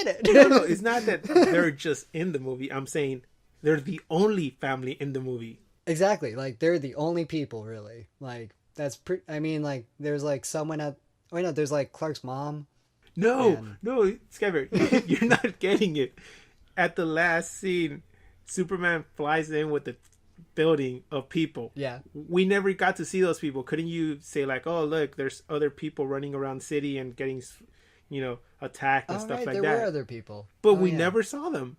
No, it's not that they're just in the movie. I'm saying they're the only family in the movie. Exactly. Like, they're the only people, really. Like, that's I mean, like, there's, like, someone at... Wait, no, there's, like, Clark's mom. No, And... no, Skyver, you're not getting it. At the last scene, Superman flies in with the building of people. Yeah. We never got to see those people. Couldn't you say, like, oh, look, there's other people running around the city and getting, attacked and stuff like that? There were other people. But we never saw them.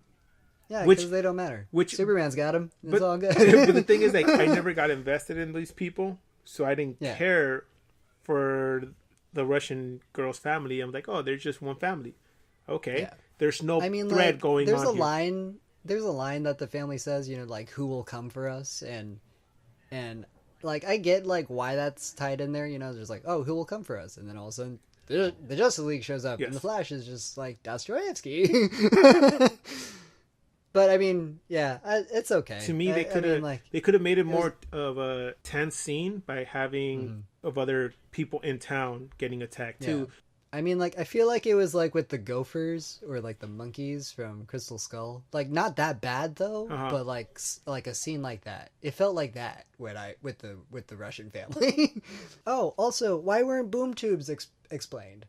Yeah, because they don't matter. Superman's got them. It's all good. But the thing is, like, I never got invested in these people, so I didn't care for the Russian girl's family. I'm like, oh, they're just one family. Okay. Yeah. There's no thread going on here. There's a line that the family says, like, who will come for us? And like, I get, like, why that's tied in there. There's like, oh, who will come for us? And then all of a sudden, the Justice League shows up. Yes. And the Flash is just like, Dostoevsky. But I mean, yeah, it's okay. To me, they could have made it more of a tense scene by having of other people in town getting attacked too. I mean, like, I feel like it was like with the gophers or like the monkeys from Crystal Skull. Like, not that bad though, but like a scene like that, it felt like that with the Russian family. Oh, also, why weren't boom tubes explained?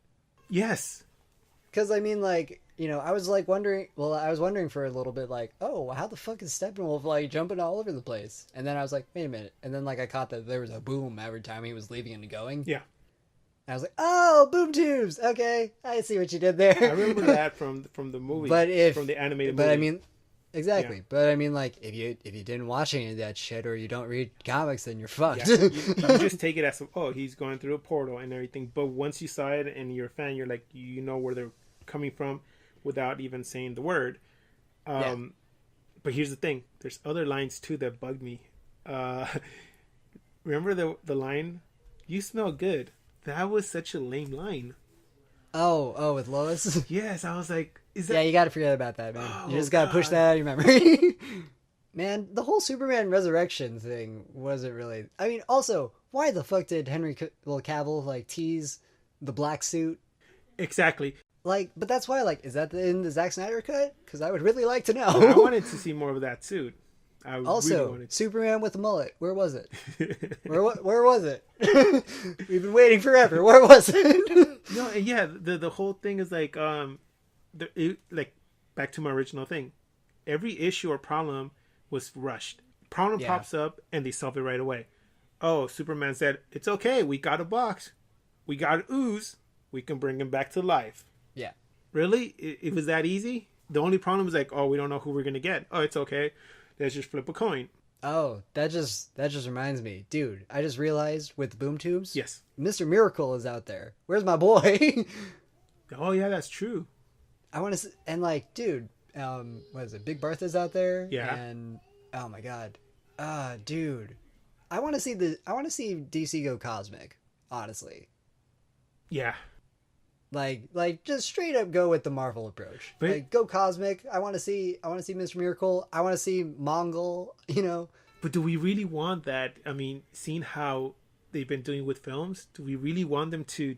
Yes, because I mean, like, I was like wondering. Well, I was wondering for a little bit, like, oh, how the fuck is Steppenwolf like jumping all over the place? And then I was like, wait a minute. And then like I caught that there was a boom every time he was leaving and going. Yeah. I was like, oh, boom tubes. Okay, I see what you did there. I remember that from the movie, from the animated movie. But I mean, exactly. Yeah. But I mean, like, if you didn't watch any of that shit or you don't read comics, then you're fucked. Yeah. You just take it as, oh, he's going through a portal and everything. But once you saw it and you're a fan, you're like, you know where they're coming from without even saying the word. But here's the thing: there's other lines too that bugged me. Remember the line, "You smell good." That was such a lame line. Oh, with Lois? Yes, I was like, is that... Yeah, you gotta forget about that, man. You just gotta push that out of your memory. Man, the whole Superman resurrection thing wasn't really... I mean, also, why the fuck did Henry Cavill, like, tease the black suit? Exactly. Like, but that's why, like, is that in the Zack Snyder cut? Because I would really like to know. I wanted to see more of that suit. Also, really Superman with a mullet. Where was it? Where was it? We've been waiting forever. Where was it? No, yeah. The whole thing is like, like back to my original thing. Every issue or problem was rushed. Problem pops up and they solve it right away. Oh, Superman said, "It's okay. We got a box. We got ooze. We can bring him back to life." Yeah. Really? It was that easy? The only problem was like, oh, we don't know who we're gonna get. Oh, it's okay. Let's just flip a coin. Oh, that just reminds me. Dude, I just realized with boom tubes. Yes. Mr. Miracle is out there. Where's my boy? Oh, yeah, that's true. I want to... And, like, dude, what is it? Big Bertha's out there. Yeah. And, oh, my God. Dude. I want to see DC go cosmic, honestly. Yeah. Like just straight up go with the Marvel approach. But, like, go cosmic. I want to see Mr. Miracle. I want to see Mongol, But do we really want that? I mean, seeing how they've been doing with films, do we really want them to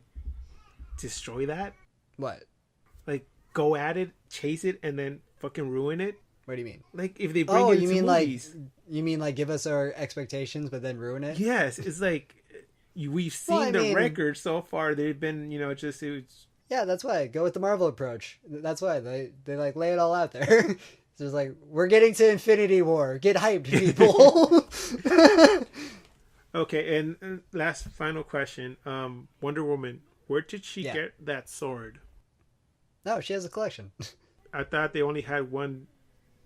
destroy that? What? Like, go at it, chase it, and then fucking ruin it? What do you mean? Like, if they bring it into movies. You mean like give us our expectations but then ruin it? Yes, it's like... We've seen the record so far. They've been, just... Yeah, that's why. Go with the Marvel approach. That's why. They like, lay it all out there. It's just like, we're getting to Infinity War. Get hyped, people. Okay, and last final question. Wonder Woman, where did she get that sword? No, she has a collection. I thought they only had one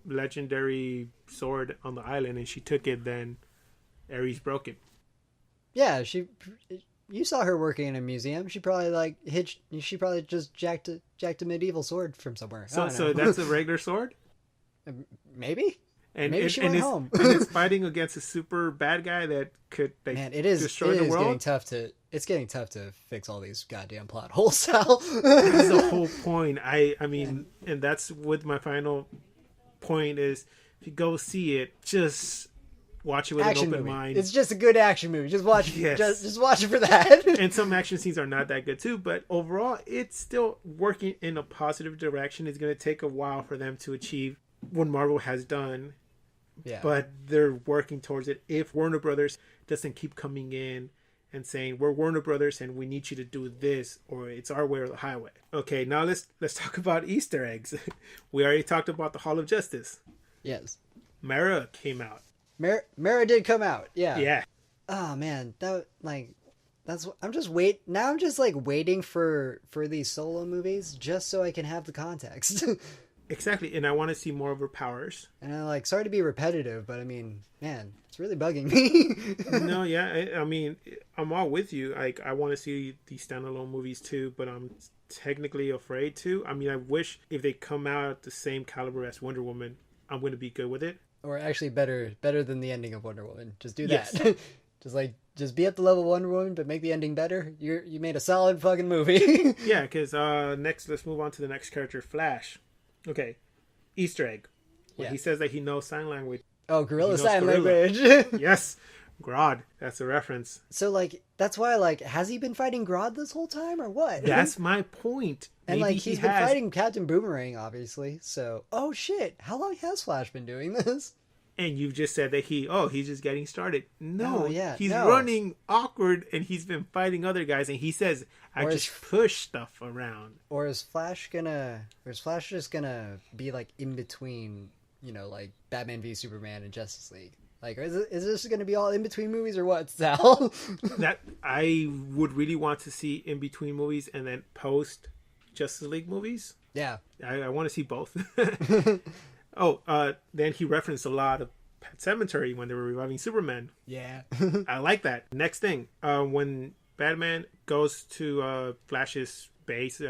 legendary sword on the island, and she took it, then Ares broke it. Yeah, you saw her working in a museum. She probably she probably just jacked a medieval sword from somewhere. So that's a regular sword? Maybe. Maybe she went home. And it's fighting against a super bad guy that could destroy the world. It's getting tough to fix all these goddamn plot holes, Sal. That's the whole point. I mean, and that's what my final point is. If you go see it, just watch it with an open mind. It's just a good action movie. Just watch it. Yes. Just watch it for that. And some action scenes are not that good too, but overall, it's still working in a positive direction. It's going to take a while for them to achieve what Marvel has done. Yeah. But they're working towards it. If Warner Brothers doesn't keep coming in and saying, we're Warner Brothers and we need you to do this, or it's our way or the highway. Okay, now let's talk about Easter eggs. We already talked about the Hall of Justice. Yes. Mara came out. Mara did come out. Yeah. Yeah. Oh man, I'm just waiting for these solo movies just so I can have the context. Exactly, and I want to see more of her powers. And I sorry to be repetitive, but I mean, man, it's really bugging me. No, yeah, I mean, I'm all with you. Like, I want to see these standalone movies too, but I'm technically afraid to. I mean, I wish if they come out the same caliber as Wonder Woman, I'm going to be good with it. Or actually better than the ending of Wonder Woman. Just do that. Yes. just be at the level of Wonder Woman, but make the ending better. You made a solid fucking movie. Yeah, because next, let's move on to the next character, Flash. Okay, Easter egg. When he says that he knows sign language. Oh, gorilla sign language. Yes, Grodd. That's a reference. So, that's why, has he been fighting Grodd this whole time, or what? That's my point. And, maybe he's been fighting Captain Boomerang, obviously. So, oh shit, how long has Flash been doing this? And you've just said that he's just getting started. No, he's running awkward, and he's been fighting other guys, and he says, I just push stuff around. Or is Flash just gonna be, in between, Batman v Superman and Justice League? Is this going to be all in-between movies or what, Sal? That I would really want to see in-between movies and then post-Justice League movies. Yeah. I want to see both. Then he referenced a lot of Pet Sematary when they were reviving Superman. Yeah. I like that. Next thing, when Batman goes to Flash's base.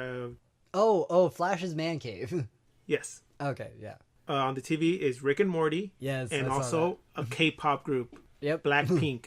Flash's man cave. Yes. Okay, yeah. On the TV is Rick and Morty. Yes. And also a K-pop group. Yep. Blackpink.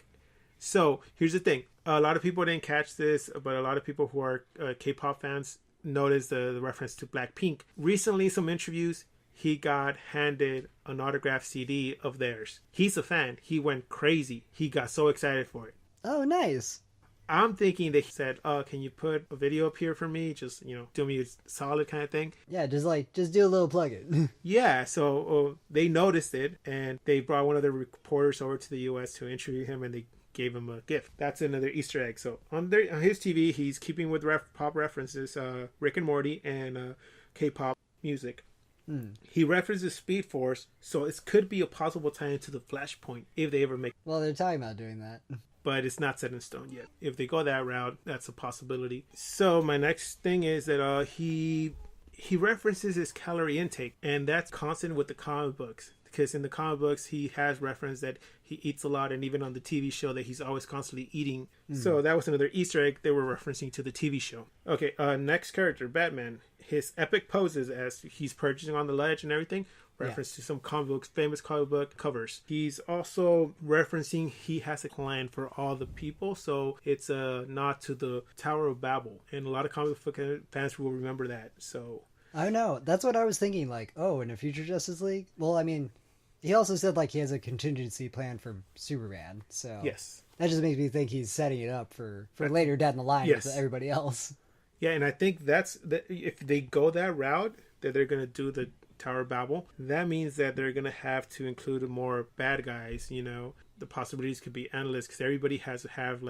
So here's the thing. A lot of people didn't catch this, but a lot of people who are K-pop fans noticed the reference to Blackpink. Recently, some interviews, he got handed an autographed CD of theirs. He's a fan. He went crazy. He got so excited for it. Oh, nice. I'm thinking that he said, can you put a video up here for me? Just, do me a solid kind of thing. Yeah, just do a little plug-in. Yeah, so they noticed it, and they brought one of the reporters over to the U.S. to interview him, and they gave him a gift. That's another Easter egg. So on his TV, he's keeping with pop references, Rick and Morty, and K-pop music. He references Speed Force, so it could be a possible tie into the Flashpoint if they ever make. Well, they're talking about doing that. But it's not set in stone yet. If they go that route, that's a possibility. So my next thing is that he references his calorie intake, and that's constant with the comic books. Because in the comic books, he has referenced that he eats a lot, and even on the TV show that he's always constantly eating. So that was another Easter egg they were referencing to the TV show. Okay, next character, Batman. His epic poses as he's perching on the ledge and everything, reference to some comic books, famous comic book covers. He's also referencing he has a plan for all the people, so it's a nod to the Tower of Babel, and a lot of comic book fans will remember that. So I know, that's what I was thinking. In a future Justice League. Well, I mean, he also said he has a contingency plan for Superman, so yes, that just makes me think he's setting it up for later down the line with everybody else. Yeah, and I think that's if they go that route, that they're gonna do the Tower of Babel, that means that they're going to have to include more bad guys. The possibilities could be endless because everybody has to have,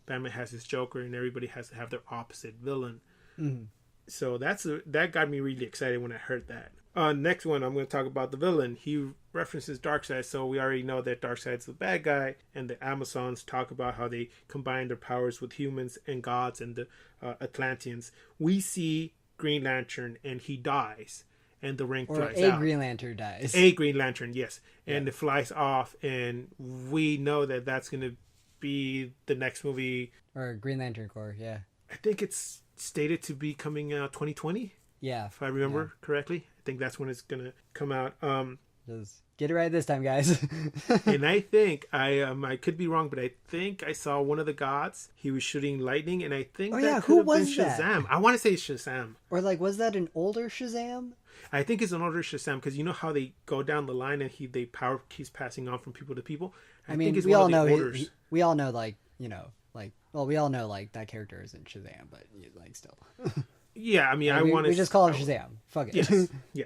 Batman has his Joker, and everybody has to have their opposite villain. Mm-hmm. So that got me really excited when I heard that. Next one, I'm going to talk about the villain. He references Darkseid, so we already know that Darkseid's the bad guy, and the Amazons talk about how they combine their powers with humans and gods and the Atlanteans. We see Green Lantern, and he dies. And the ring flies out. Green Lantern dies. A Green Lantern, yes. And it flies off, and we know that that's going to be the next movie. Or Green Lantern Corps, yeah. I think it's stated to be coming out 2020. Yeah. If I remember correctly. I think that's when it's going to come out. Just get it right this time, guys. And I think, I could be wrong, but I think I saw one of the gods. He was shooting lightning, and I think that could have been Shazam. I want to say Shazam. Or was that an older Shazam? I think it's an older Shazam because you know how they go down the line and they power keeps passing on from people to people. I mean, we all know we all know like we all know like that character isn't Shazam, but like still. Yeah, I mean, we just call him Shazam. Fuck it. Yes, yeah.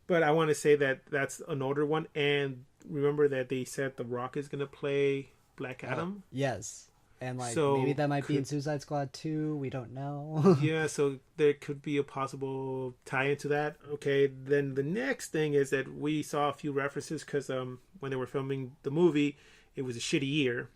But I want to say that that's an older one, and remember that they said The Rock is going to play Black Adam. Yes. And like maybe that might be in Suicide Squad 2. We don't know. Yeah, so there could be a possible tie into that. Okay, then the next thing is that we saw a few references because when they were filming the movie, it was a shitty year.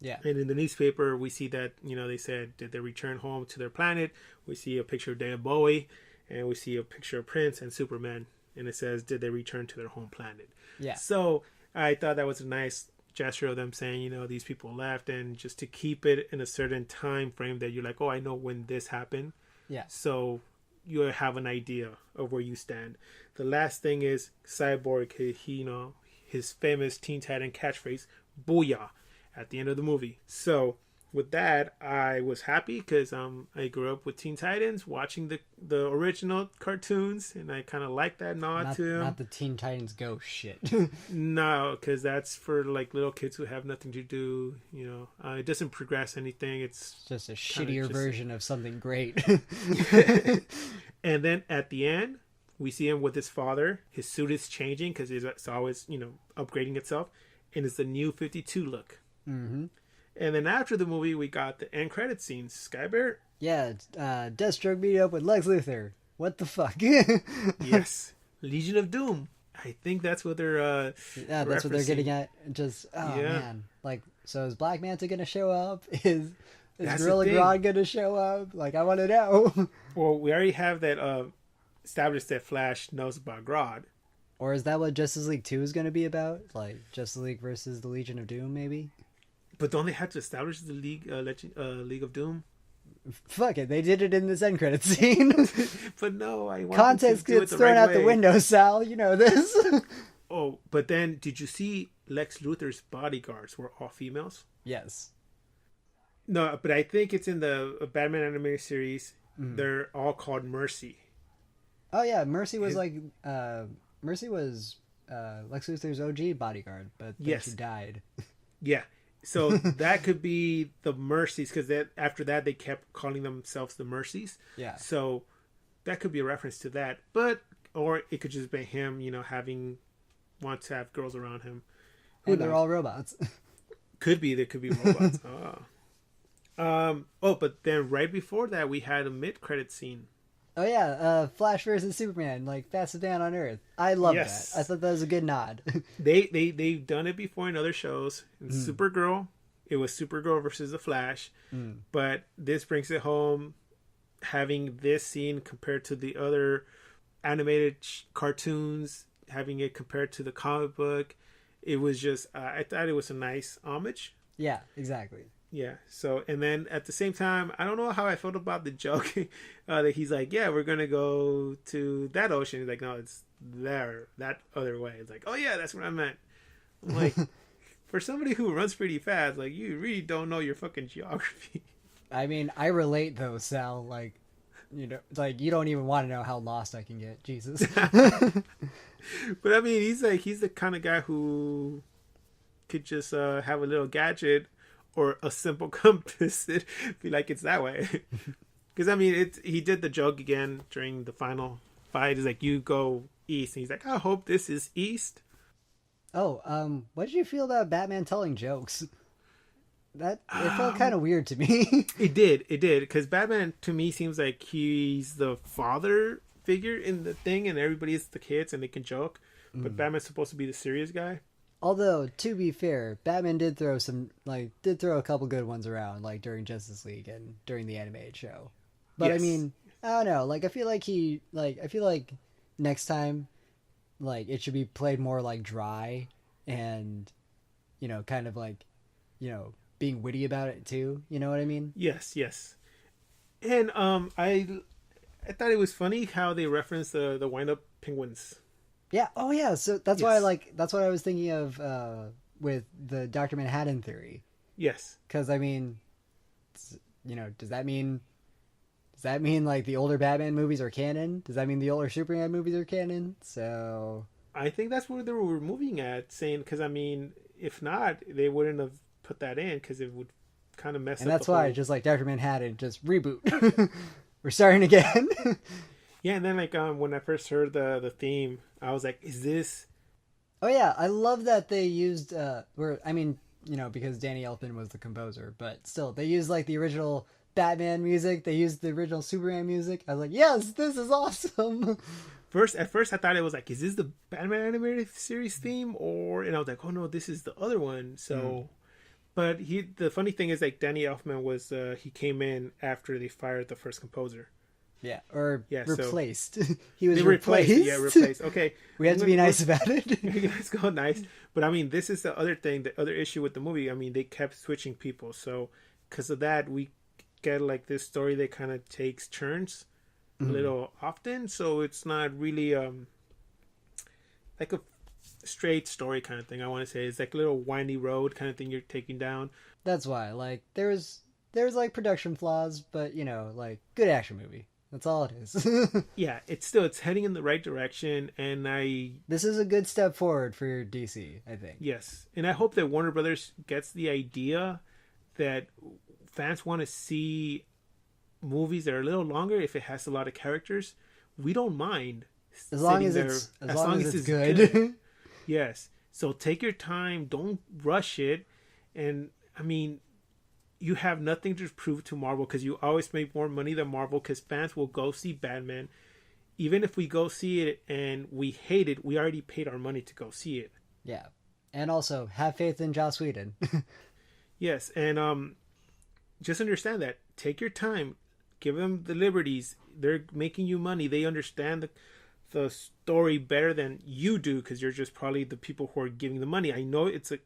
Yeah. And in the newspaper, we see that they said did they return home to their planet? We see a picture of David Bowie, and we see a picture of Prince and Superman, and it says did they return to their home planet? Yeah. So I thought that was a nice gesture of them saying, these people left, and just to keep it in a certain time frame that you're like, oh, I know when this happened. Yeah. So you have an idea of where you stand. The last thing is Cyborg. He his famous Teen Titan catchphrase, "Booyah," at the end of the movie. So with that, I was happy because I grew up with Teen Titans, watching the original cartoons, and I kind of like that nod to him. Not the Teen Titans Go shit. No, because that's for like little kids who have nothing to do. It doesn't progress anything. It's just a shittier version of something great. And then at the end, we see him with his father. His suit is changing because it's always upgrading itself, and it's the new 52 look. Mm-hmm. And then after the movie, we got the end credit scenes. Skybear? Yeah, Deathstroke meeting up with Lex Luthor. What the fuck? Yes. Legion of Doom. I think that's what they're that's what they're getting at. Just, man. Like, so is Black Manta going to show up? Is Gorilla Grodd going to show up? Like, I want to know. Well, we already have that established that Flash knows about Grodd. Or is that what Justice League 2 is going to be about? Like, Justice League versus the Legion of Doom, maybe? But don't they have to establish the League of Doom? Fuck it, they did it in this end credit scene. But no, I want context gets thrown out the window, Sal. You know this. Oh, but then did you see Lex Luthor's bodyguards were all females? Yes. No, but I think it's in the Batman animated series. Mm. They're all called Mercy. Oh yeah, Mercy was Mercy was Lex Luthor's OG bodyguard, but then she died. Yeah. So that could be the Mercies, because after that they kept calling themselves the Mercies. Yeah. So that could be a reference to that, or it could just be him, want to have girls around him. And they're all robots. Could be. They could be robots. But then right before that we had a mid-credit scene. Oh yeah, Flash versus Superman, like fastest man on Earth. I love that. I thought that was a good nod. They've done it before in other shows. In Supergirl, it was Supergirl versus the Flash, but this brings it home. Having this scene compared to the other animated cartoons, having it compared to the comic book, it was just I thought it was a nice homage. Yeah, exactly. Yeah. So, and then at the same time, I don't know how I felt about the joke that he's like, yeah, we're going to go to that ocean. He's like, no, it's there, that other way. It's like, oh yeah, that's what I meant. I'm like, for somebody who runs pretty fast, like you really don't know your fucking geography. I mean, I relate though, Sal, like, like you don't even want to know how lost I can get. Jesus. But I mean, he's the kind of guy who could just have a little gadget or a simple compass, it'd be like it's that way. Because I mean, he did the joke again during the final fight. He's like, "You go east," and he's like, "I hope this is east." Oh, what did you feel about Batman telling jokes? It felt kind of weird to me. It did, because Batman to me seems like he's the father figure in the thing, and everybody is the kids and they can joke. But Batman's supposed to be the serious guy. Although, to be fair, Batman did throw a couple good ones around, like during Justice League and during the animated show. But yes. I mean, I don't know. Like, I feel like next time, like, it should be played more like dry and, kind of like, being witty about it too. You know what I mean? Yes. And I thought it was funny how they referenced the wind-up penguins. Yeah. Oh, yeah. So that's why that's what I was thinking of with the Dr. Manhattan theory. Yes. Because I mean, does that mean that mean like the older Batman movies are canon? Does that mean the older Superman movies are canon? So I think that's where they were moving at, saying, because I mean, if not, they wouldn't have put that in, because it would kind of mess up. And that's why, just like Dr. Manhattan, just reboot. We're starting again. Yeah, and then like when I first heard the theme, I was like, is this? Oh yeah, I love that they used because Danny Elfman was the composer, but still they used like the original Batman music, they used the original Superman music. I was like, yes, this is awesome. At first I thought it was like, is this the Batman animated series theme, and I was like, oh no, this is the other one. So but the funny thing is, like, Danny Elfman was he came in after they fired the first composer. Yeah, or replaced. So he was replaced. Yeah, replaced. Okay. We have to be nice about it. Let's go nice. But I mean, this is the other thing, the other issue with the movie. I mean, they kept switching people. So because of that, we get like this story that kind of takes turns a little often. So it's not really like a straight story kind of thing. I want to say it's like a little windy road kind of thing you're taking down. That's why, like, there's like production flaws, but like good action movie. That's all it is. Yeah, it's heading in the right direction, and this is a good step forward for DC, I think. Yes, and I hope that Warner Brothers gets the idea that fans want to see movies that are a little longer. If it has a lot of characters, we don't mind, as long as it's good. Yes, so take your time, don't rush it, and I mean, you have nothing to prove to Marvel, because you always make more money than Marvel, because fans will go see Batman. Even if we go see it and we hate it, we already paid our money to go see it. Yeah. And also, have faith in Joss Whedon. Yes, and just understand that. Take your time. Give them the liberties. They're making you money. They understand the story better than you do, because you're just probably the people who are giving the money. I know it's a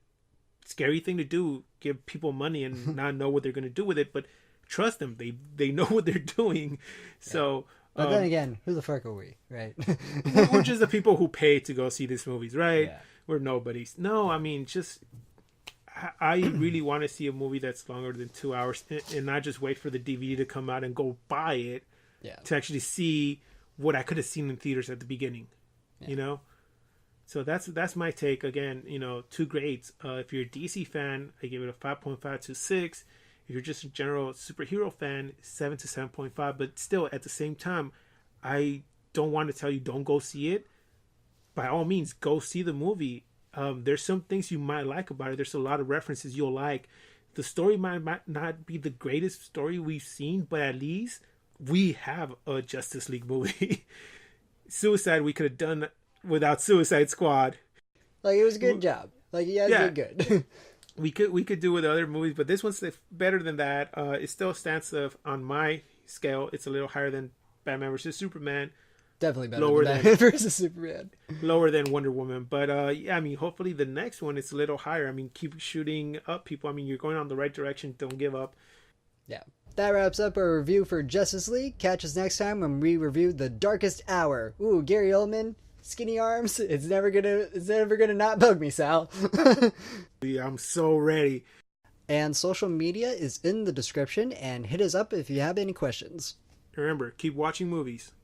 scary thing to do, give people money and not know what they're going to do with it, but trust them, they know what they're doing. Yeah. So but then again, who the fuck are we, right? We're just the people who pay to go see these movies, right? Yeah. We're nobodies. No, I mean, just I really want to see a movie that's longer than 2 hours, and not just wait for the DVD to come out and go buy it to actually see what I could have seen in theaters at the beginning. So that's my take. Again, 2 grades. If you're a DC fan, I give it a 5.5 to 6. If you're just a general superhero fan, 7 to 7.5. But still, at the same time, I don't want to tell you don't go see it. By all means, go see the movie. There's some things you might like about it. There's a lot of references you'll like. The story might not be the greatest story we've seen, but at least we have a Justice League movie. Suicide we could have done without Suicide Squad. Like, it was a good job. Like, you guys did good. we could do with other movies, but this one's better than that. It still stands on my scale. It's a little higher than Batman vs Superman. Definitely better than Batman vs Superman. Lower than Wonder Woman. But yeah, I mean, hopefully the next one is a little higher. I mean, keep shooting up, people. I mean, you're going on the right direction. Don't give up. Yeah. That wraps up our review for Justice League. Catch us next time when we review The Darkest Hour. Ooh, Gary Oldman, skinny arms. It's never gonna not bug me, Sal. I'm so ready. And social media is in the description, and hit us up if you have any questions. Remember, keep watching movies.